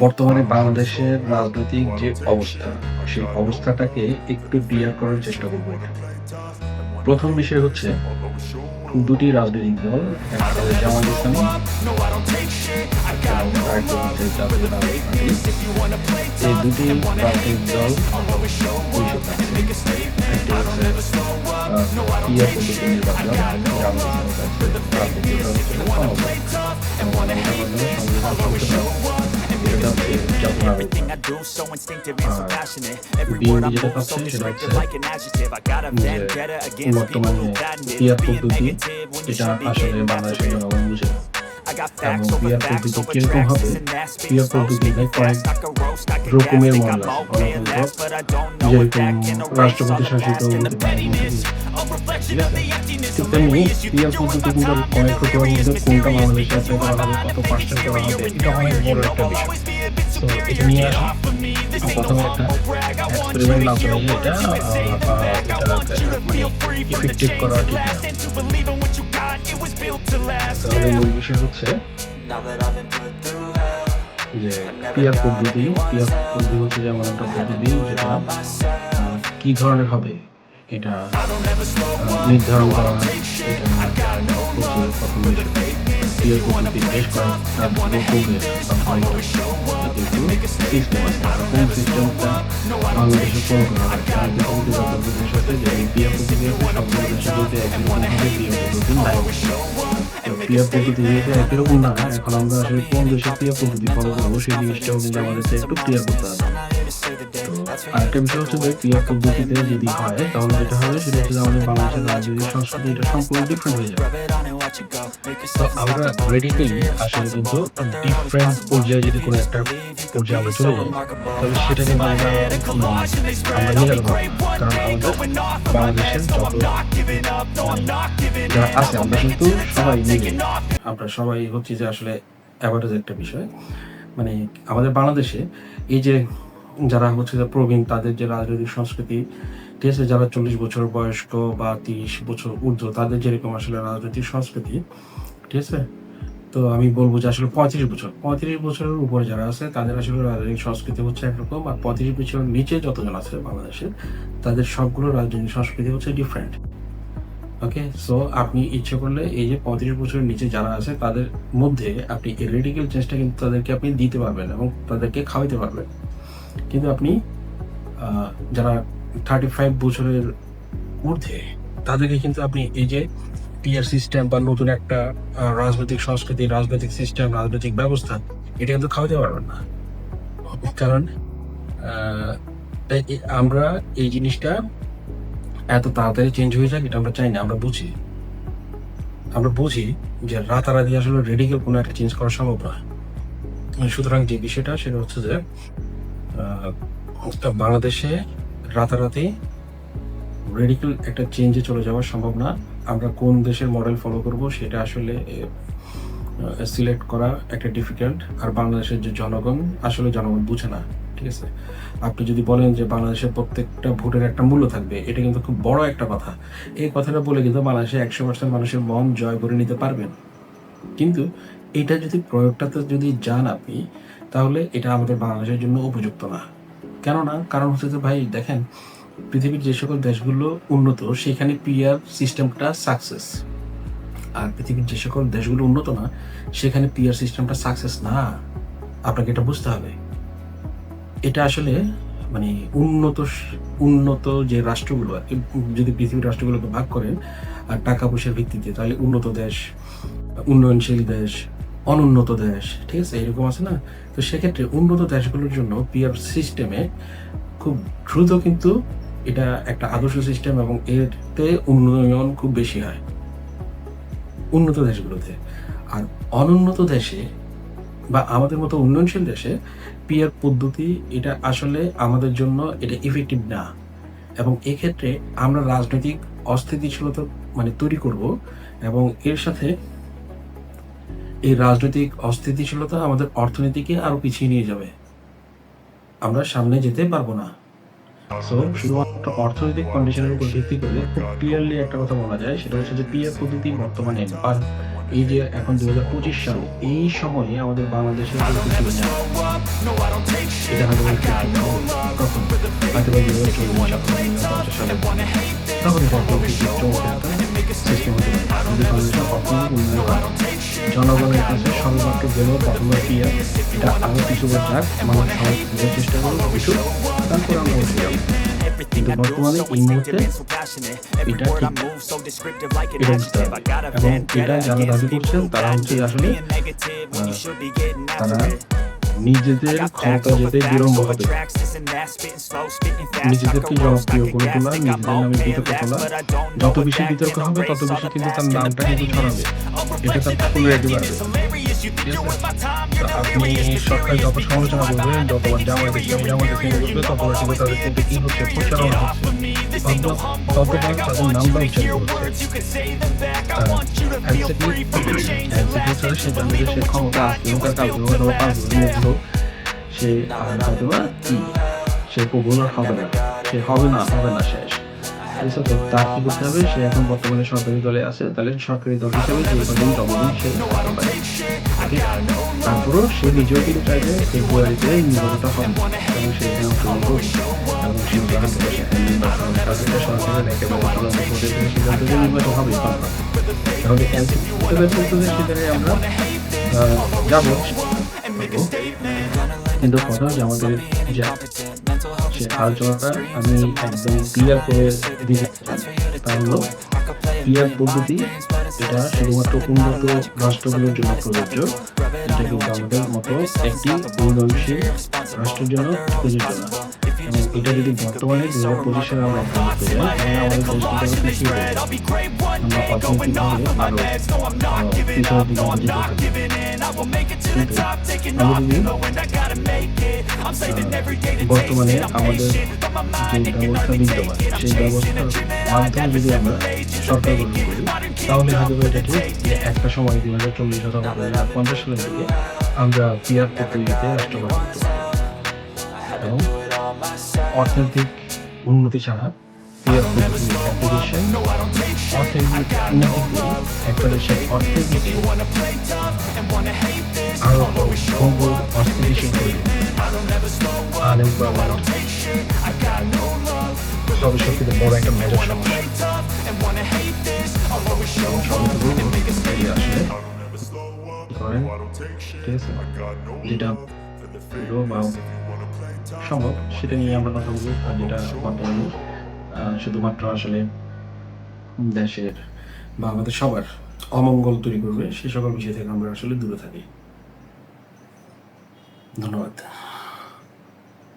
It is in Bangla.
বর্তমানে বাংলাদেশের রাজনৈতিক যে অবস্থা, সেই অবস্থাটাকে একটু ক্লিয়ার করার চেষ্টা করব এখানে। ১ম বিষয় হচ্ছে ২ টি রাজনৈতিক দল, একটা জামায়াত ইসলামী এবং আরেকটা হচ্ছে জাতীয় নাগরিক পার্টি। এই ২ টি রাজনৈতিক দল পরিষদে আছে। একটি হচ্ছে পিয়ার পদ্ধতি নির্বাচন, জামায়াত ইসলামের কাছে, আর দ্বিতীয়টা হচ্ছে গণভোট এবং গণভোটের মাধ্যমে সংবিধান সংশোধন। এটা হচ্ছে জাতীয় নাগরিক পার্টি। আর বিএনপি যেটা চাচ্ছে সেটা হচ্ছে যে বর্তমানে পিয়ার পদ্ধতি এটা আসলে বাংলাদেশের জনগণ বুঝে না। এবং পিয়ার পদ্ধতি কিরকম হবে? পিয়ার পদ্ধতিতে কয়েক রকমের মডেল আছে। গণতন্ত্র যেরকম রাষ্ট্রপতি শাসিত হতে পারে, ঠিক আছে? ঠিক তেমনি পিয়ার পদ্ধতি কিন্তু কয়েক রকমের মধ্যে কোনটা বাংলাদেশে অ্যাপ্লাই করা হবে, কত পার্সেন্ট করা হবে, এটা অনেক বড় একটা বিষয়। তো এটা নিয়ে আসি। প্রথমে একটা এক্সপেরিমেন্ট না করে এটা মানে ইফেক্টিভ করা ঠিক না। তাহলে মূল বিষয় হচ্ছে যে পিয়ার পদ্ধতি হচ্ছে যেমন একটা পদ্ধতি যেটা কি ধরনের হবে এটা নির্ধারণ করা হয়। এটা হচ্ছে প্রথম বিষয়। পিয়ার পদ্ধতি বেশ কয়েকটা রকমের কিন্তু সিস্টেম আছে। কোন সিস্টেমটা বাংলাদেশে ফলো করা হয় তার কিন্তু যতগুলো দেশ আছে যে পিয়ার পদ্ধতি আছে, সবগুলো দেশের মধ্যে একই রকমভাবে পিয়ার পদ্ধতি নাই। তো পিয়ার পদ্ধতি যেহেতু একই রকম না, এখন আমরা আসলে কোন দেশে পিয়ার পদ্ধতি ফলো করবো সেই জিনিসটাও কিন্তু আমাদেরকে একটু ক্লিয়ার করতে হবে। তো আরেকটা বিষয় হচ্ছে যে পিয়ার পদ্ধতিতে যদি হয় তাহলে যেটা হবে সেটা হচ্ছে যে আমাদের বাংলাদেশের রাজনৈতিক সংস্কৃতি এটা সম্পূর্ণ ডিফারেন্ট হয়ে যাবে। তো আমরা রেডিক্যালি আসলে কিন্তু ডিফারেন্ট পর্যায়ে যদি কোনো একটা পর্যায়ে আমরা চলে যাই তবে সেটা কিন্তু আমরা মেলাতে পারবো না। কারণ আমাদের বাংলাদেশের যত যারা আছে আমরা কিন্তু সবাই মিলে আমরা সবাই হচ্ছে যে আসলে অ্যাভারেজ একটা বিষয়। মানে আমাদের বাংলাদেশে এই যে যারা হচ্ছে যে প্রবীণ তাদের যে রাজনৈতিক সংস্কৃতি, ঠিক আছে, যারা 40 বছর বয়স্ক বা 30 বছর ঊর্ধ্ব তাদের যেরকম আসলে রাজনৈতিক সংস্কৃতি, ঠিক আছে? তো আমি বলব যে আসলে 35 বছরের উপরে যারা আছে তাদের আসলে রাজনৈতিক সংস্কৃতি হচ্ছে একরকম, আর 35 বছরের নিচে যতজন আছে বাংলাদেশের তাদের সবগুলো রাজনৈতিক সংস্কৃতি হচ্ছে ডিফারেন্ট। ওকে, সো আপনি ইচ্ছে করলে এই যে 35 বছরের নিচে যারা আছে তাদের মধ্যে আপনি এই রেডিক্যাল চেঞ্জটা কিন্তু তাদেরকে আপনি দিতে পারবেন এবং তাদেরকে খাওয়াইতে পারবেন। কিন্তু আপনি যারা 35 বছরের ঊর্ধ্বে তাদেরকে কিন্তু আপনি এই যে পিয়ার সিস্টেম বা নতুন একটা রাজনৈতিক সংস্কৃতি, রাজনৈতিক সিস্টেম, রাজনৈতিক ব্যবস্থা এটা কিন্তু খাওয়াতে পারবেন না। কারণ আমরা এই জিনিসটা এত তাড়াতাড়ি চেঞ্জ হয়ে যাক এটা আমরা চাই না। আমরা বুঝি যে রাতারাতি আসলে রেডিক্যাল কোনো একটা চেঞ্জ করা সম্ভব না। সুতরাং যে বিষয়টা সেটা হচ্ছে যে বাংলাদেশে রাতারাতি রেডিক্যাল একটা চেঞ্জে চলে যাওয়া সম্ভব না। আমরা কোন দেশের মডেল ফলো করব সেটা আসলে সিলেক্ট করা একটা ডিফিকাল্ট। আর বাংলাদেশের যে জনগণ আসলে জনগণ বুঝে না, ঠিক আছে? আপনি যদি বলেন যে বাংলাদেশের প্রত্যেকটা ভোটের একটা মূল্য থাকবে, এটা কিন্তু খুব বড় একটা কথা। এই কথাটা বলে কিন্তু বাংলাদেশে 100% মানুষের মন জয় করে নিতে পারবেন। কিন্তু এটা যদি প্রয়োগটাতে যদি যান আপনি, তাহলে এটা আমাদের বাংলাদেশের জন্য উপযুক্ত না। কেননা কারণ হচ্ছে যে ভাই দেখেন, পৃথিবীর যে সকল দেশগুলো উন্নত সেখানে পিআর সিস্টেমটা সাকসেস, আর পৃথিবীর যে সকল দেশগুলো উন্নত না সেখানে পিআর সিস্টেমটা সাকসেস না। আপনাকে এটা বুঝতে হবে। এটা আসলে মানে উন্নত যে রাষ্ট্রগুলো আর কি, যদি পৃথিবীর রাষ্ট্রগুলোকে ভাগ করেন আর টাকা পয়সার ভিত্তিতে, তাহলে উন্নত দেশ, উন্নয়নশীল দেশ, অনুন্নত দেশ, ঠিক আছে, এরকম আছে না? তো সেক্ষেত্রে উন্নত দেশগুলোর জন্য পিআর সিস্টেমে খুব দ্রুত কিন্তু এটা একটা আদর্শ সিস্টেম এবং এতে উন্নয়ন খুব বেশি হয় উন্নত দেশগুলোতে। আর অনুন্নত দেশে বা আমাদের মতো উন্নয়নশীল দেশে পিয়ার পদ্ধতি এটা আসলে আমাদের জন্য এটা ইফেক্টিভ না। এবং এক্ষেত্রে আমরা রাজনৈতিক অস্থিতিশীলতা মানে তৈরি করব এবং এর সাথে এই রাজনৈতিক অস্থিতিশীলতা আমাদের অর্থনীতিকে আরো পিছিয়ে নিয়ে যাবে। আমরা সামনে যেতে পারবো না। সো শুধুমাত্র অর্থনৈতিক কন্ডিশনের উপর ভিত্তি করে খুব ক্লিয়ারলি একটা কথা বলা যায়, সেটা হচ্ছে যে পিয়ার পদ্ধতি বর্তমানে এই যে এখন 2025 সাল, এই সময়ে আমাদের বাংলাদেশে কিন্তু কিছু নেই। এটা হয়তো একটু কখন হয়তো বা 2040 সালে 50 সালে তখন এটা একটা কিছু চমৎকার একটা সিস্টেম হতে পারে। আমাদের বাংলাদেশের অর্থনৈতিক উন্নয়ন হয়। জনগণের কাছে সর্বমাত্র গেলেও প্রথমবার ক্লিয়ার, এটা আরও কিছু বার যাক, মানুষ সবাই বোঝার চেষ্টা করুক, বুঝুক, তারপর আমরা উঠে যাবো। কিন্তু বর্তমানে এই মুহূর্তে এটা ঠিক এটা বুঝতে হবে। এবং এটা যারা দাবি করছেন তারা হচ্ছে আসলে তারা নিজেদের ক্ষমতা যেতে বিলম্ব হবে, নিজেদেরকে জনপ্রিয় করে তোলা, নিজেদের নামে বিতর্ক তোলা, যত বেশি বিতর্ক হবে তত বেশি কিন্তু তার নামটা কিন্তু ছড়াবে, এটা তার খুলে রাখতে পারবে। ঠিক আছে? তো আপনি সরকার যত সমালোচনা করবে, যতবার জামায়াত ইসলাম জামায়াত ইসলাম করবে, ততবার কিন্তু তাদের কিন্তু কি হচ্ছে, প্রচারণা হচ্ছে, ততবার তাদের নামটা উচ্চারিত হচ্ছে। সে জানবে যে সে ক্ষমতা আসবে, তার কালকে অথবা 5 বছরের মধ্যে সে হয়তো বা কি সে পপুলার হবে না, সে হবে না শেষ। ঠিক আছে? তো তার কি করতে হবে, সে এখন বর্তমানে সরকারি দলে আছে, তাহলে সরকারি দল হিসেবে যে কদিন জন্মদিন সে করতে পারে। ওকে? তারপরেও সে নিজেও কিন্তু চাইবে ফেব্রুয়ারিতে নির্বাচনটা হবে এবং সে এখানে অংশগ্রহণ করবে এবং সে জানাতে পারে নির্বাচন তাদেরকে সরকারের একেবারে চূড়ান্ত পর্যায়ে থেকে সিদ্ধান্ত যে নির্বাচন হবে ইনশাআল্লাহ। তাহলে এনসিপি সেখানে আমরা যাবো, কিন্তু কথা হচ্ছে আমাদের যে সে আলোচনাটা আমি একদম ক্লিয়ার করে দিতে চাই, তা হলো ক্লিয়ার পদ্ধতি, এটা শুধুমাত্র উন্নত রাষ্ট্রগুলোর জন্য প্রযোজ্য, এটা কিন্তু আমাদের মতো একটি উন্নয়নশীল রাষ্ট্রের জন্য প্রযোজ্য না। এবং এটা যদি বর্তমানে 2025 সালে আমরা করতে যাই, তাহলে আমাদের দেশ কিন্তু পিছিয়ে পড়বে, আমরা অর্থনৈতিকভাবে আরও পিছনের দিকে যেতে থাকবো। কিন্তু আমি যদি বর্তমানে আমাদের যে ব্যবস্থা বিদ্যমান, সেই ব্যবস্থার মাধ্যমে যদি আমরা সরকার গঠন করি, তাহলে হয়তো এটা ঠিক যে একটা সময় 2040 অথবা 2050 সালের দিকে আমরা পিয়ার পদ্ধতিতে রাষ্ট্র গঠন করতে পারি। এবং অর্থনৈতিক উন্নতি ছাড়া পিয়ার পদ্ধতির অ্যাপ্লিকেশন, অর্থনৈতিক উন্নতি করে একটা দেশের অর্থনীতিকে আরো ভঙ্গুর অস্থিতিশীল করে আনএমপ্লয়মেন্ট তবে সত্যি বড় একটা মেজর সমস্যা। আসলে করেন, ঠিক আছে, যেটা বা সম্ভব সেটা নিয়ে আমরা কথা বলবো, আর যেটা বর্তমানে শুধুমাত্র আসলে দেশের বা আমাদের সবার অমঙ্গল তৈরি করবে, সে সকল বিষয় থেকে আমরা আসলে দূরে থাকি। ধন্যবাদ।